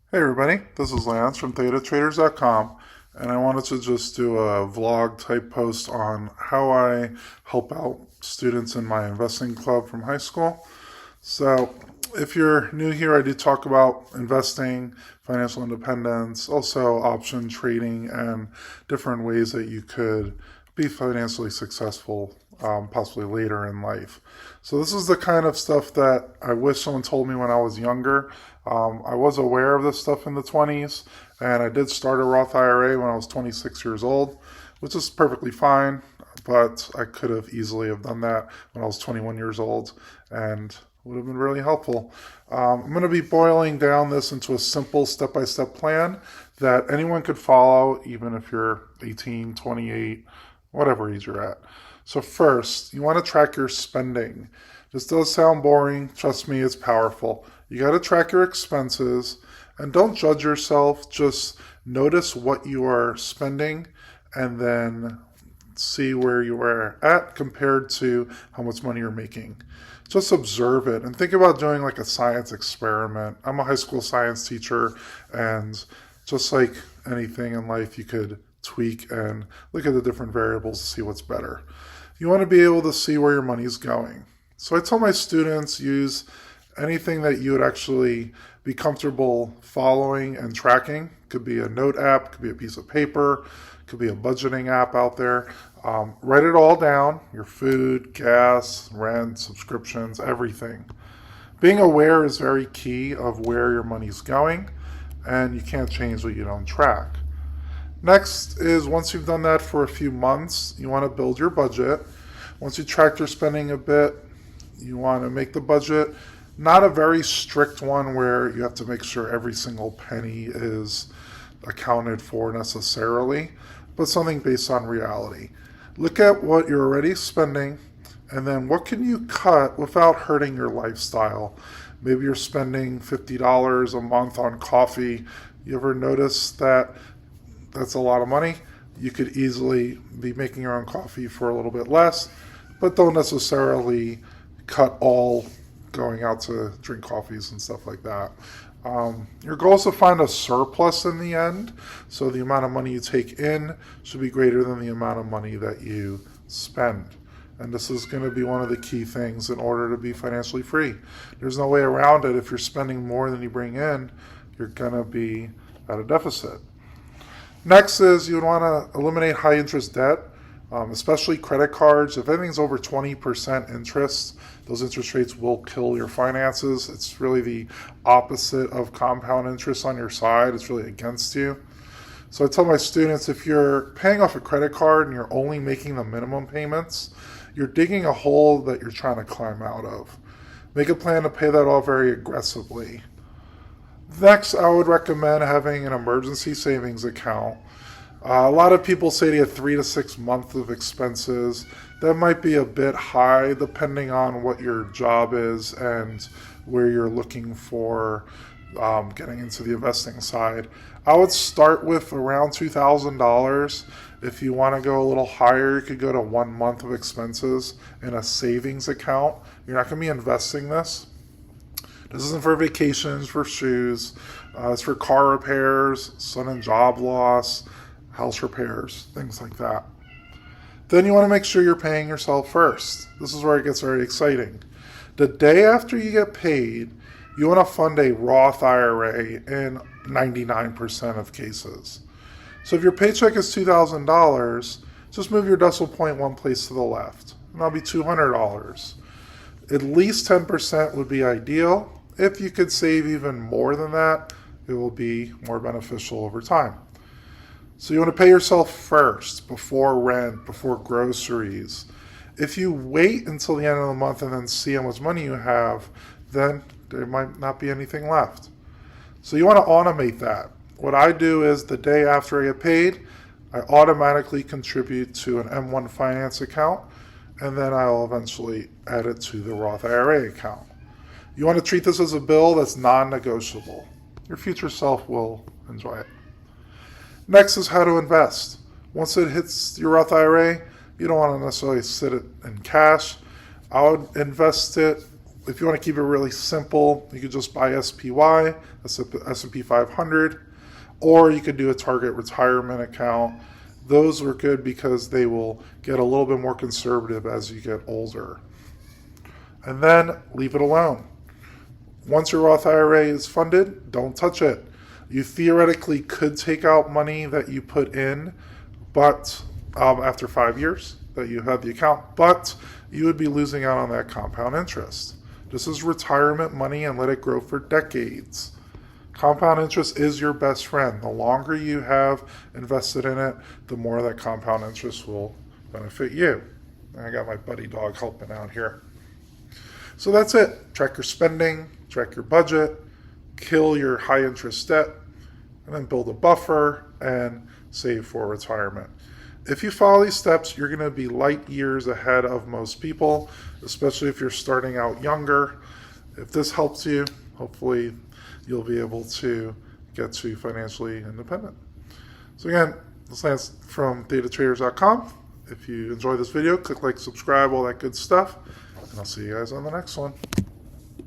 Hey everybody, this is Lance from ThetaTraders.com, and I wanted to just do a vlog type post on how I help out students in my investing club from high school. So, if you're new here, I do talk about investing, financial independence, also option trading, and different ways that you could be financially successful, possibly later in life. So, this is the kind of stuff that I wish someone told me when I was younger. I was aware of this stuff in the 20s, and I did start a Roth IRA when I was 26 years old, which is perfectly fine, but I could have easily have done that when I was 21 years old, and would have been really helpful. I'm going to be boiling down this into a simple step-by-step plan that anyone could follow, even if you're 18, 28, whatever age you're at. So first, you want to track your spending. This does sound boring. Trust me, it's powerful. You got to track your expenses and don't judge yourself. Just notice what you are spending and then see where you are at compared to how much money you're making. Just observe it and think about doing like a science experiment. I'm a high school science teacher, and just like anything in life, you could tweak and look at the different variables to see what's better. You want to be able to see where your money's going. So I tell my students use anything that you would actually be comfortable following and tracking. Could be a note app, could be a piece of paper, could be a budgeting app out there. Write it all down, your food, gas, rent, subscriptions, everything. Being aware is very key of where your money's going, and you can't change what you don't track. Next is, once you've done that for a few months, you want to build your budget. Once you track your spending a bit, you want to make the budget not a very strict one where you have to make sure every single penny is accounted for necessarily, but something based on reality. Look at what you're already spending, and then what can you cut without hurting your lifestyle. Maybe you're spending $50 a month on coffee. You ever notice that that's a lot of money? You could easily be making your own coffee for a little bit less, but don't necessarily cut all going out to drink coffees and stuff like that. Your goal is to find a surplus in the end, so the amount of money you take in should be greater than the amount of money that you spend. And this is going to be one of the key things in order to be financially free. There's no way around it. If you're spending more than you bring in, you're going to be at a deficit. Next is you want to eliminate high interest debt, especially credit cards. If anything's over 20% interest, those interest rates will kill your finances. It's really the opposite of compound interest on your side. It's really against you. So I tell my students, if you're paying off a credit card and you're only making the minimum payments, you're digging a hole that you're trying to climb out of. Make a plan to pay that off very aggressively. Next, I would recommend having an emergency savings account. A lot of people say to get 3 to 6 months of expenses. That might be a bit high depending on what your job is and where you're looking for getting into the investing side. I would start with around $2,000. If you want to go a little higher, you could go to 1 month of expenses in a savings account. You're not going to be investing this. This isn't for vacations, for shoes. It's for car repairs, sudden job loss, house repairs, things like that. Then you want to make sure you're paying yourself first. This is where it gets very exciting. The day after you get paid, you want to fund a Roth IRA in 99% of cases. So if your paycheck is $2,000, just move your decimal point one place to the left, and that'll be $200. At least 10% would be ideal. If you could save even more than that, it will be more beneficial over time. So you want to pay yourself first, before rent, before groceries. If you wait until the end of the month and then see how much money you have, then there might not be anything left. So you want to automate that. What I do is the day after I get paid, I automatically contribute to an M1 finance account, and then I'll eventually add it to the Roth IRA account. You want to treat this as a bill that's non-negotiable. Your future self will enjoy it. Next is how to invest. Once it hits your Roth IRA, you don't want to necessarily sit it in cash. I would invest it If you want to keep it really simple, you could just buy SPY, that's S&P 500, or you could do a target retirement account. Those are good because they will get a little bit more conservative as you get older. And then leave it alone. Once your Roth IRA is funded, don't touch it. You theoretically could take out money that you put in, but after 5 years that you have the account, but you would be losing out on that compound interest. This is retirement money, and let it grow for decades. Compound interest is your best friend. The longer you have invested in it, the more that compound interest will benefit you. And I got my buddy dog helping out here. So that's it. Track your spending, track your budget, kill your high interest debt, and then build a buffer and save for retirement. If you follow these steps, you're going to be light years ahead of most people, especially if you're starting out younger. If this helps you, hopefully you'll be able to get to financially independent. So again, this is Lance from datatraders.com. If you enjoyed this video, click like, subscribe, all that good stuff, and I'll see you guys on the next one.